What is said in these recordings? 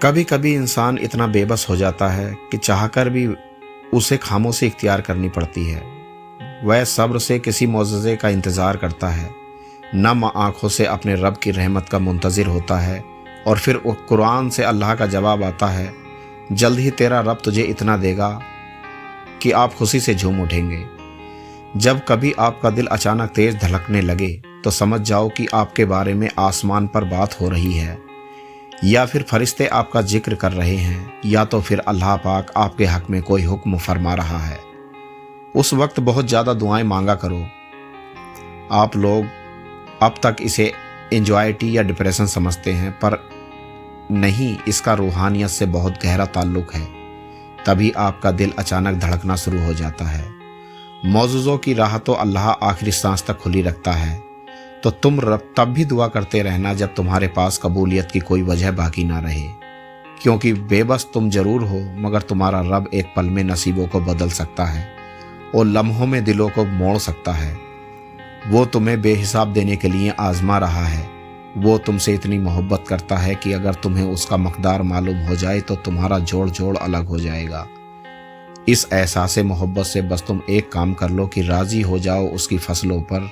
کبھی کبھی انسان اتنا بے بس ہو جاتا ہے کہ چاہ کر بھی اسے خاموشی اختیار کرنی پڑتی ہے۔ وہ صبر سے کسی معجزے کا انتظار کرتا ہے، نم آنکھوں سے اپنے رب کی رحمت کا منتظر ہوتا ہے، اور پھر قرآن سے اللہ کا جواب آتا ہے، جلد ہی تیرا رب تجھے اتنا دے گا کہ آپ خوشی سے جھوم اٹھیں گے۔ جب کبھی آپ کا دل اچانک تیز دھڑکنے لگے تو سمجھ جاؤ کہ آپ کے بارے میں آسمان پر بات ہو رہی ہے، یا پھر فرشتے آپ کا ذکر کر رہے ہیں، یا تو پھر اللہ پاک آپ کے حق میں کوئی حکم فرما رہا ہے۔ اس وقت بہت زیادہ دعائیں مانگا کرو۔ آپ لوگ اب تک اسے انجوائٹی یا ڈپریشن سمجھتے ہیں، پر نہیں، اس کا روحانیت سے بہت گہرا تعلق ہے۔ تبھی آپ کا دل اچانک دھڑکنا شروع ہو جاتا ہے۔ معجزوں کی راہ تو اللہ آخری سانس تک کھلی رکھتا ہے، تو تم تب بھی دعا کرتے رہنا جب تمہارے پاس قبولیت کی کوئی وجہ باقی نہ رہے، کیونکہ بے بس تم ضرور ہو، مگر تمہارا رب ایک پل میں نصیبوں کو بدل سکتا ہے اور لمحوں میں دلوں کو موڑ سکتا ہے۔ وہ تمہیں بے حساب دینے کے لیے آزما رہا ہے۔ وہ تم سے اتنی محبت کرتا ہے کہ اگر تمہیں اس کا مقدار معلوم ہو جائے تو تمہارا جوڑ الگ ہو جائے گا۔ اس احساس محبت سے بس تم ایک کام کر لو کہ راضی ہو جاؤ اس کی فضلوں پر،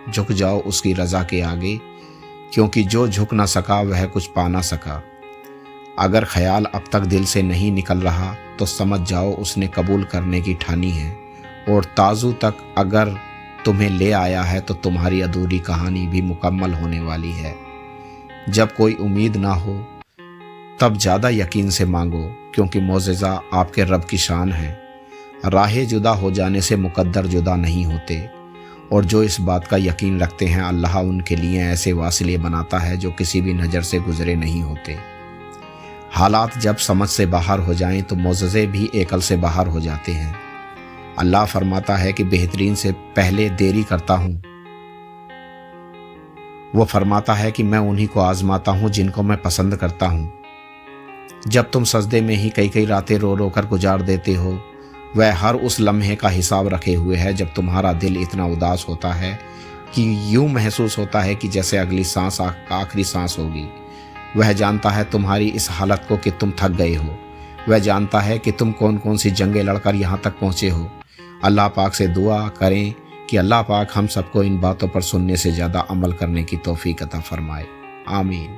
جھک جاؤ اس کی رضا کے آگے، کیونکہ جو جھک نہ سکا وہ کچھ پا نہ سکا۔ اگر خیال اب تک دل سے نہیں نکل رہا تو سمجھ جاؤ اس نے قبول کرنے کی ٹھانی ہے، اور تازو تک اگر تمہیں لے آیا ہے تو تمہاری ادھوری کہانی بھی مکمل ہونے والی ہے۔ جب کوئی امید نہ ہو تب زیادہ یقین سے مانگو، کیونکہ معجزہ آپ کے رب کی شان ہے۔ راہیں جدا ہو جانے سے مقدر جدا نہیں ہوتے، اور جو اس بات کا یقین رکھتے ہیں اللہ ان کے لیے ایسے واصلے بناتا ہے جو کسی بھی نظر سے گزرے نہیں ہوتے۔ حالات جب سمجھ سے باہر ہو جائیں تو معجزے بھی عقل سے باہر ہو جاتے ہیں۔ اللہ فرماتا ہے کہ بہترین سے پہلے دیری کرتا ہوں۔ وہ فرماتا ہے کہ میں انہی کو آزماتا ہوں جن کو میں پسند کرتا ہوں۔ جب تم سجدے میں ہی کئی راتیں رو رو کر گزار دیتے ہو، وہ ہر اس لمحے کا حساب رکھے ہوئے ہے جب تمہارا دل اتنا اداس ہوتا ہے کہ یوں محسوس ہوتا ہے کہ جیسے اگلی سانس آخری سانس ہوگی۔ وہ جانتا ہے تمہاری اس حالت کو کہ تم تھک گئے ہو۔ وہ جانتا ہے کہ تم کون سی جنگیں لڑ کر یہاں تک پہنچے ہو۔ اللہ پاک سے دعا کریں کہ اللہ پاک ہم سب کو ان باتوں پر سننے سے زیادہ عمل کرنے کی توفیق عطا فرمائے۔ آمین۔